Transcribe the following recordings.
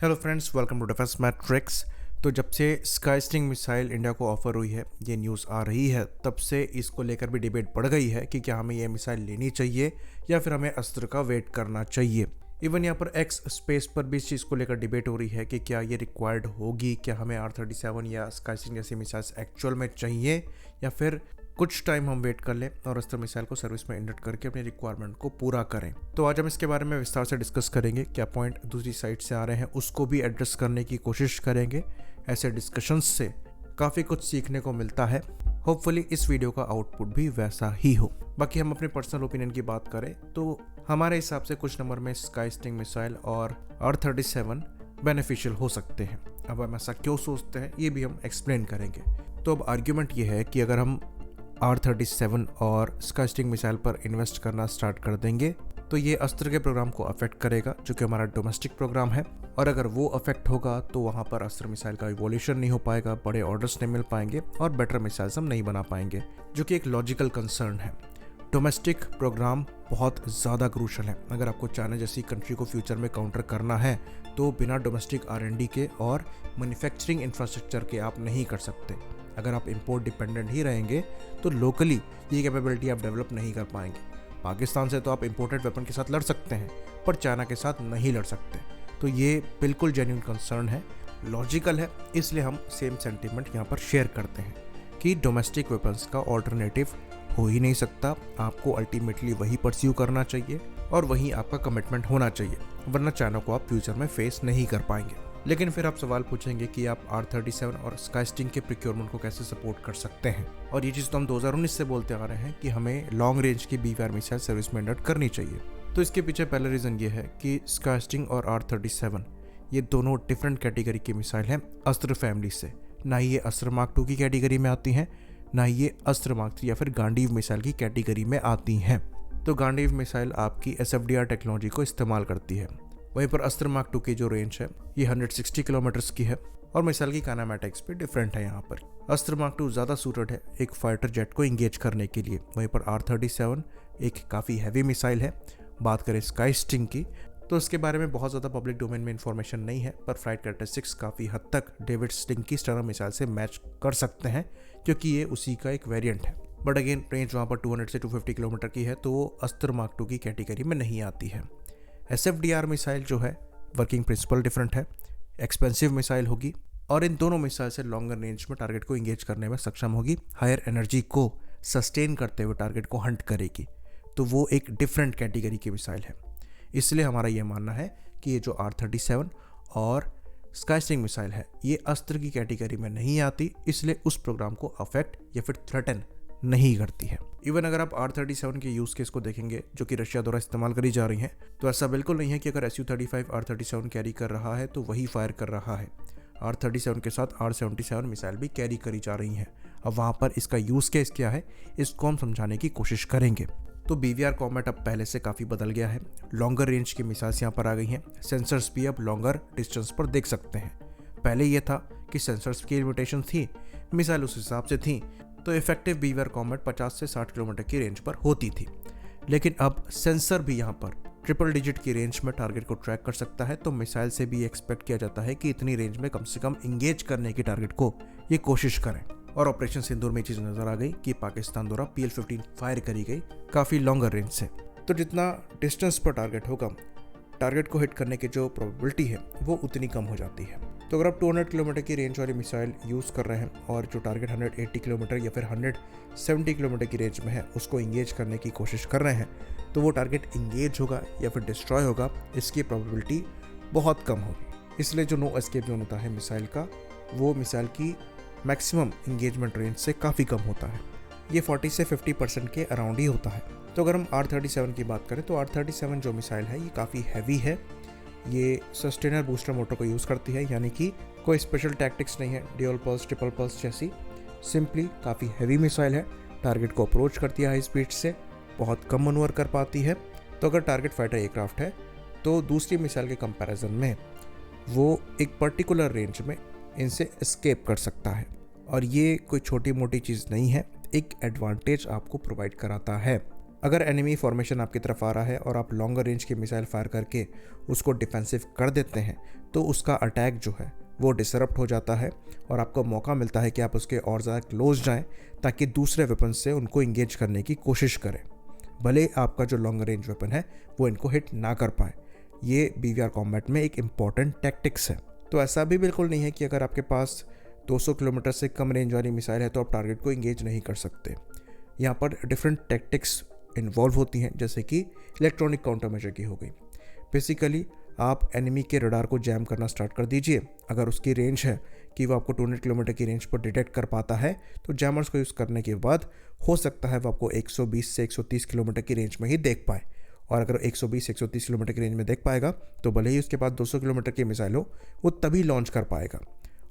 Hello friends, welcome to Defence Matrix. तो जब से स्काई स्टिंग मिसाइल इंडिया को ऑफर हुई है, ये न्यूज़ आ रही है, तब से इसको लेकर भी डिबेट बढ़ गई है कि क्या हमें ये मिसाइल लेनी चाहिए या फिर हमें अस्त्र का वेट करना चाहिए। इवन यहाँ पर एक्स स्पेस पर भी इस चीज़ को लेकर डिबेट हो रही है कि क्या ये रिक्वायर्ड होगी, क्या हमें R-37 या स्काई स्टिंग जैसी मिसाइल्स एक्चुअल में चाहिए या फिर कुछ टाइम हम वेट कर लें और अस्त्र मिसाइल को सर्विस में इंडक्ट करके अपनी रिक्वायरमेंट को पूरा करें। तो आज हम इसके बारे में विस्तार से डिस्कस करेंगे। क्या पॉइंट दूसरी साइड से आ रहे हैं उसको भी एड्रेस करने की कोशिश करेंगे। ऐसे डिस्कशंस से काफ़ी कुछ सीखने को मिलता है। होपफुली इस वीडियो का आउटपुट भी वैसा ही हो। बाकी हम अपने पर्सनल ओपिनियन की बात करें तो हमारे हिसाब से कुछ नंबर में स्काई स्टिंग मिसाइल और R-37 बेनिफिशियल हो सकते हैं। अब हम ऐसा क्यों सोचते हैं ये भी हम एक्सप्लेन करेंगे। तो अब आर्ग्यूमेंट ये है कि अगर हम R-37 और स्काई स्टिंग मिसाइल पर इन्वेस्ट करना स्टार्ट कर देंगे तो ये अस्त्र के प्रोग्राम को अफेक्ट करेगा, जो कि हमारा डोमेस्टिक प्रोग्राम है। और अगर वो अफेक्ट होगा तो वहाँ पर अस्त्र मिसाइल का इवोल्यूशन नहीं हो पाएगा, बड़े ऑर्डर्स नहीं मिल पाएंगे और बेटर मिसाइल्स हम नहीं बना पाएंगे, जो कि एक लॉजिकल कंसर्न है। डोमेस्टिक प्रोग्राम बहुत ज़्यादा क्रूशल है। अगर आपको चाइना जैसी कंट्री को फ्यूचर में काउंटर करना है तो बिना डोमेस्टिक R&D के और मैन्युफैक्चरिंग इंफ्रास्ट्रक्चर के आप नहीं कर सकते। अगर आप इंपोर्ट डिपेंडेंट ही रहेंगे तो लोकली ये कैपेबिलिटी आप डेवलप नहीं कर पाएंगे। पाकिस्तान से तो आप इंपोर्टेड वेपन के साथ लड़ सकते हैं, पर चाइना के साथ नहीं लड़ सकते। तो ये बिल्कुल जेन्युइन कंसर्न है, लॉजिकल है। इसलिए हम सेम सेंटीमेंट यहाँ पर शेयर करते हैं कि डोमेस्टिक वेपन्स का ऑल्टरनेटिव हो ही नहीं सकता। आपको अल्टीमेटली वही परस्यू करना चाहिए और वही आपका कमिटमेंट होना चाहिए, वरना चाइना को आप फ्यूचर में फेस नहीं कर पाएंगे। लेकिन फिर आप सवाल पूछेंगे कि आप R-37 और स्काई स्टिंग के प्रोक्योरमेंट को कैसे सपोर्ट कर सकते हैं। और ये चीज़ तो हम 2019 से बोलते आ रहे हैं कि हमें लॉन्ग रेंज की BVR मिसाइल सर्विस में इंडक्ट करनी चाहिए। तो इसके पीछे पहला रीज़न ये है कि स्काई स्टिंग और R-37 ये दोनों डिफरेंट कैटेगरी की मिसाइल हैं अस्त्र फैमिली से। ना ही ये अस्त्र मार्क 2 की कैटेगरी में आती हैं, ना ही ये अस्त्र मार्क 3 या फिर गांडीव मिसाइल की कैटेगरी में आती हैं। तो गांडीव मिसाइल आपकी SFDR टेक्नोलॉजी को इस्तेमाल करती है, वहीं पर अस्त्र मार्क 2 की जो रेंज है ये 160 किलोमीटर्स की है और मिसाइल की काइनेमैटिक्स भी डिफरेंट है। यहाँ पर अस्त्र मार्क 2 ज़्यादा सूटेड है एक फाइटर जेट को इंगेज करने के लिए, वहीं पर R-37 एक काफ़ी हैवी मिसाइल है। बात करें स्काई स्टिंग की तो इसके बारे में बहुत ज़्यादा पब्लिक डोमेन में इंफॉर्मेशन नहीं है, पर फ्लाइट कैरेक्टरिस्टिक्स काफ़ी हद तक डेविड स्टिंग की स्टर्म मिसाइल से मैच कर सकते हैं, क्योंकि ये उसी का एक वेरिएंट है। बट अगेन रेंज वहाँ पर 200 से 250 किलोमीटर की है, तो वो अस्त्र मार्क 2 की कैटेगरी में नहीं आती है। SFDR मिसाइल जो है वर्किंग प्रिंसिपल डिफरेंट है, एक्सपेंसिव मिसाइल होगी और इन दोनों मिसाइल से लॉन्गर रेंज में टारगेट को इंगेज करने में सक्षम होगी, हायर एनर्जी को सस्टेन करते हुए टारगेट को हंट करेगी। तो वो एक डिफरेंट कैटेगरी की मिसाइल है। इसलिए हमारा ये मानना है कि ये जो R-37 और स्काई स्टिंग मिसाइल है ये अस्त्र की कैटेगरी में नहीं आती, इसलिए उस प्रोग्राम को अफेक्ट या फिर थ्रेटन नहीं करती है। इवन अगर आप R-37 के यूज़ केस को देखेंगे जो कि रशिया द्वारा इस्तेमाल करी जा रही हैं, तो ऐसा बिल्कुल नहीं है कि अगर Su-35 R-37 कैरी कर रहा है तो वही फायर कर रहा है। R-37 के साथ R-77 मिसाइल भी कैरी करी जा रही हैं। अब वहाँ पर इसका यूज़ केस क्या है इसको हम समझाने की कोशिश करेंगे। तो BVR कॉम्बैट अब पहले से काफ़ी बदल गया है। लॉन्गर रेंज की मिसाइल्स यहाँ पर आ गई हैं। सेंसर्स भी अब लॉन्गर डिस्टेंस पर देख सकते हैं। पहले ये था कि सेंसर्स की लिमिटेशन थी, मिसाइल उस हिसाब से थी, तो इफेक्टिव BVR कॉम्बैट 50 से 60 किलोमीटर की रेंज पर होती थी। लेकिन अब सेंसर भी यहाँ पर ट्रिपल डिजिट की रेंज में टारगेट को ट्रैक कर सकता है, तो मिसाइल से भी एक्सपेक्ट किया जाता है कि इतनी रेंज में कम से कम इंगेज करने की टारगेट को ये कोशिश करें। और ऑपरेशन सिंदूर में चीज़ नजर आ गई कि पाकिस्तान द्वारा PL-15 फायर करी गई काफ़ी लॉन्गर रेंज से। तो जितना डिस्टेंस पर टारगेट होगा, टारगेट को हिट करने की जो प्रोबेबिलिटी है वो उतनी कम हो जाती है। तो अगर आप 200 किलोमीटर की रेंज वाली मिसाइल यूज़ कर रहे हैं और जो टारगेट 180 किलोमीटर या फिर 170 किलोमीटर की रेंज में है उसको इंगेज करने की कोशिश कर रहे हैं, तो वो टारगेट इंगेज होगा या फिर डिस्ट्रॉय होगा इसकी प्रोबेबिलिटी बहुत कम होगी। इसलिए जो नो एस्केप जोन होता है मिसाइल का, वो मिसाइल की मैक्सिमम इंगेजमेंट रेंज से काफ़ी कम होता है। ये 40 से 50% के अराउंड ही होता है। तो अगर हम R-37 की बात करें तो R-37 जो मिसाइल है ये काफ़ी हैवी है। ये सस्टेनर बूस्टर मोटर को यूज़ करती है, यानी कि कोई स्पेशल टैक्टिक्स नहीं है ड्यूल पल्स ट्रिपल पल्स जैसी। सिंपली काफ़ी हैवी मिसाइल है, टारगेट को अप्रोच करती है हाई स्पीड से, बहुत कम मनूवर कर पाती है। तो अगर टारगेट फाइटर एयरक्राफ्ट है तो दूसरी मिसाइल के कंपैरिजन में वो एक पर्टिकुलर रेंज में इनसे एस्केप कर सकता है, और ये कोई छोटी मोटी चीज़ नहीं है, एक एडवांटेज आपको प्रोवाइड कराता है। अगर एनिमी फॉर्मेशन आपकी तरफ आ रहा है और आप लॉन्गर रेंज की मिसाइल फायर करके उसको डिफेंसिव कर देते हैं तो उसका अटैक जो है वो डिसरप्ट हो जाता है और आपको मौका मिलता है कि आप उसके और ज़्यादा क्लोज जाएं ताकि दूसरे वेपन से उनको इंगेज करने की कोशिश करें, भले आपका जो लॉन्ग रेंज वेपन है वो इनको हिट ना कर पाए। ये BVR कॉम्बैट में एक इम्पॉर्टेंट टैक्टिक्स है। तो ऐसा भी बिल्कुल नहीं है कि अगर आपके पास 200 किलोमीटर से कम रेंज वाली मिसाइल है तो आप टारगेट को इंगेज नहीं कर सकते। यहाँ पर डिफरेंट टैक्टिक्स इन्वॉल्व होती हैं, जैसे कि इलेक्ट्रॉनिक काउंटर मेजर की हो गई। बेसिकली आप एनिमी के रडार को जैम करना स्टार्ट कर दीजिए। अगर उसकी रेंज है कि वो आपको 200 किलोमीटर की रेंज पर डिटेक्ट कर पाता है तो जैमर्स को यूज़ करने के बाद हो सकता है वो आपको 120 से 130 किलोमीटर की रेंज में ही देख पाए। और अगर 120 से 130 किलोमीटर की रेंज में देख पाएगा तो भले ही उसके पास 200 किलोमीटर की मिसाइल हो, वो तभी लॉन्च कर पाएगा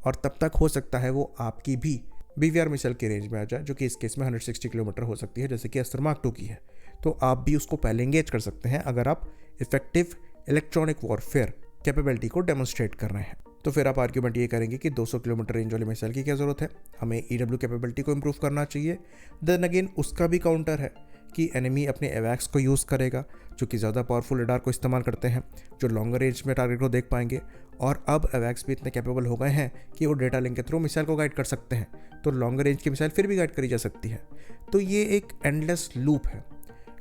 और तब तक हो सकता है वो आपकी भी BVR मिसाइल की रेंज में आ जाए, जो कि इस केस में 160 किलोमीटर हो सकती है, जैसे कि अस्त्र मार्क 2 की है। तो आप भी उसको पहले एंगेज कर सकते हैं अगर आप इफेक्टिव इलेक्ट्रॉनिक वॉरफेयर कैपेबिलिटी को डेमोन्स्ट्रेट कर रहे हैं। तो फिर आप आर्ग्यूमेंट ये करेंगे कि 200 किलोमीटर रेंज वाली मिसाइल की क्या ज़रूरत है, हमें EW कैपेबिलिटी को इम्प्रूव करना चाहिए। देन अगेन उसका भी काउंटर है कि एनिमी अपने एवैक्स को यूज़ करेगा, जो कि ज़्यादा पावरफुल रडार को इस्तेमाल करते हैं, जो लॉन्गर रेंज में टारगेट को देख पाएंगे। और अब एवैक्स भी इतने कैपेबल हो गए हैं कि वो डेटा लिंक के थ्रू मिसाइल को गाइड कर सकते हैं, तो लॉन्गर रेंज की मिसाइल फिर भी गाइड करी जा सकती है। तो ये एक एंडलेस लूप है।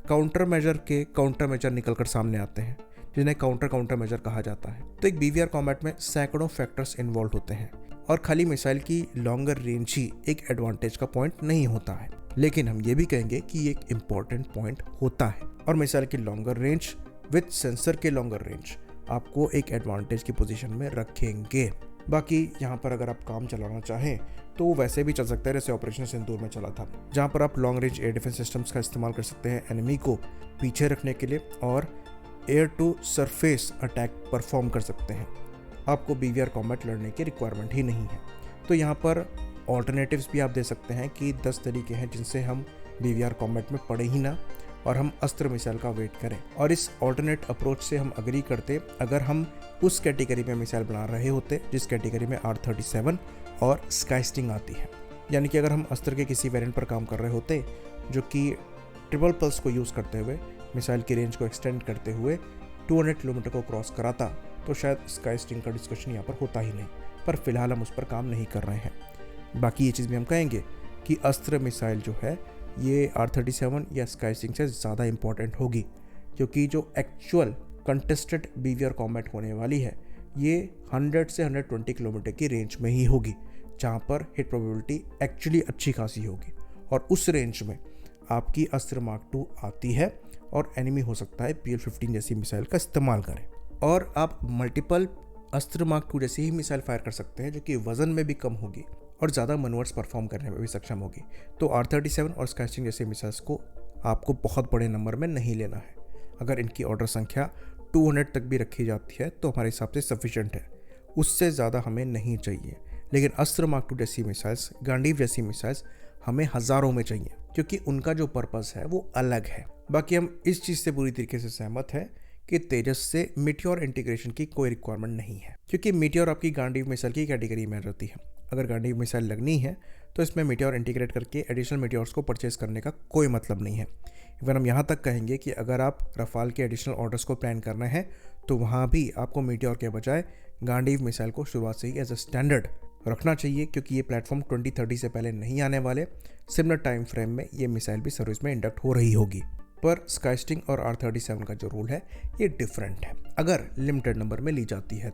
काउंटर मेजर के काउंटर मेजर निकल कर सामने आते हैं, जिन्हें काउंटर मेजर कहा जाता है। तो एक BVR कॉम्बैट में सैकड़ों फैक्टर्स इन्वॉल्व होते हैं और खाली मिसाइल की लॉन्गर रेंज ही एक एडवांटेज का पॉइंट नहीं होता है, लेकिन हम ये भी कहेंगे कि एक इम्पॉर्टेंट पॉइंट होता है। और मिसाइल की लॉन्गर रेंज विद सेंसर के लॉन्गर रेंज आपको एक एडवांटेज की पोजीशन में रखेंगे। बाकी यहाँ पर अगर आप काम चलाना चाहें तो वैसे भी चल सकता है, जैसे ऑपरेशन सिंदूर में चला था, जहाँ पर आप long range air defence systems का इस्तेमाल कर सकते हैं एनिमी को पीछे रखने के लिए और air to surface attack perform कर सकते हैं। आपको BVR कॉम्बैट लड़ने की रिक्वायरमेंट ही नहीं है। तो यहाँ पर ऑल्टरनेटिव्स भी आप दे सकते हैं कि 10 तरीके हैं जिनसे हम BVR कॉम्बैट में पड़े ही ना और हम अस्त्र मिसाइल का वेट करें। और इस ऑल्टरनेट अप्रोच से हम अग्री करते अगर हम उस कैटेगरी में मिसाइल बना रहे होते जिस कैटेगरी में R37 और स्काईस्टिंग आती है। यानी कि अगर हम अस्त्र के किसी वेरिएंट पर काम कर रहे होते जो कि ट्रिपल पल्स को यूज़ करते हुए मिसाइल की रेंज को एक्सटेंड करते हुए 200 किलोमीटर को क्रॉस कराता, तो शायद स्काईस्टिंग का डिस्कशन यहाँ पर होता ही नहीं। पर फिलहाल हम उस पर काम नहीं कर रहे हैं। बाकी ये चीज़ भी हम कहेंगे कि अस्त्र मिसाइल जो है ये R37 या स्काईस्टिंग से ज़्यादा इंपॉर्टेंट होगी, क्योंकि जो एक्चुअल कंटेस्टेड BVR कॉम्बैट होने वाली है ये 100 से 120 किलोमीटर की रेंज में ही होगी, जहाँ पर हिट प्रोबेबिलिटी एक्चुअली अच्छी खासी होगी। और उस रेंज में आपकी अस्त्र मार्क 2 आती है और एनिमी हो सकता है PL-15 जैसी मिसाइल का इस्तेमाल करें। और आप मल्टीपल अस्त्र मार्क 2 जैसी ही मिसाइल फायर कर सकते हैं, जो कि वज़न में भी कम होगी और ज़्यादा मनवर्स परफॉर्म करने में भी सक्षम होगी। तो R37 और स्काईस्टिंग जैसे मिसाइल्स को आपको बहुत बड़े नंबर में नहीं लेना है। अगर इनकी ऑर्डर संख्या 200 तक भी रखी जाती है तो हमारे हिसाब से सफिशेंट है, उससे ज़्यादा हमें नहीं चाहिए। लेकिन अस्त्र मार्क 2 जैसी मिसाइल्स, गांडीव जैसी मिसाइल्स हमें हज़ारों में चाहिए, क्योंकि उनका जो पर्पस है वो अलग है। बाकी हम इस चीज़ से पूरी तरीके से सहमत हैं कि तेजस से मीटियोर इंटीग्रेशन की कोई रिक्वायरमेंट नहीं है, क्योंकि मीटियोर आपकी गांडीव मिसाइल की कैटेगरी में रहती है। अगर गांडीव मिसाइल लगनी है तो इसमें मीटियोर इंटीग्रेट करके एडिशनल मीटियोर्स को परचेज करने का कोई मतलब नहीं है। इवन हम यहाँ तक कहेंगे कि अगर आप रफाल के एडिशनल ऑर्डर्स को प्लान करना है तो वहाँ भी आपको मीटियोर के बजाय गांडीव मिसाइल को शुरुआत से ही एज अ स्टैंडर्ड रखना चाहिए, क्योंकि ये प्लेटफॉर्म 2030 से पहले नहीं आने वाले। सिमिलर टाइम फ्रेम में ये मिसाइल भी सर्विस में इंडक्ट हो रही होगी। पर स्काईस्टिंग और R37 का जो रूल है ये डिफरेंट है, अगर लिमिटेड नंबर में ली जाती है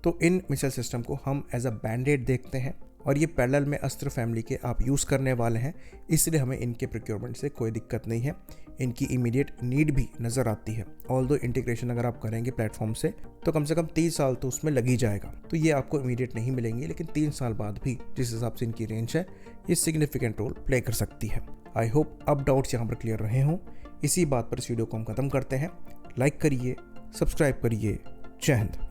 तो इन मिसाइल सिस्टम को हम एज अ बैंडेड देखते हैं और ये पैरेलल में अस्त्र फैमिली के आप यूज़ करने वाले हैं, इसलिए हमें इनके प्रोक्योरमेंट से कोई दिक्कत नहीं है। इनकी इमीडिएट नीड भी नज़र आती है। ऑल्दो इंटीग्रेशन अगर आप करेंगे प्लेटफॉर्म से तो कम 30 साल तो उसमें लग ही जाएगा, तो ये आपको इमीडिएट नहीं मिलेंगे, लेकिन 3 साल बाद भी जिस हिसाब से इनकी रेंज है ये सिग्निफिकेंट रोल प्ले कर सकती है। आई होप अब डाउट्स यहाँ पर क्लियर रहे हों। इसी बात पर इस वीडियो को हम खत्म करते हैं। लाइक करिए, सब्सक्राइब करिए। जय हिंद।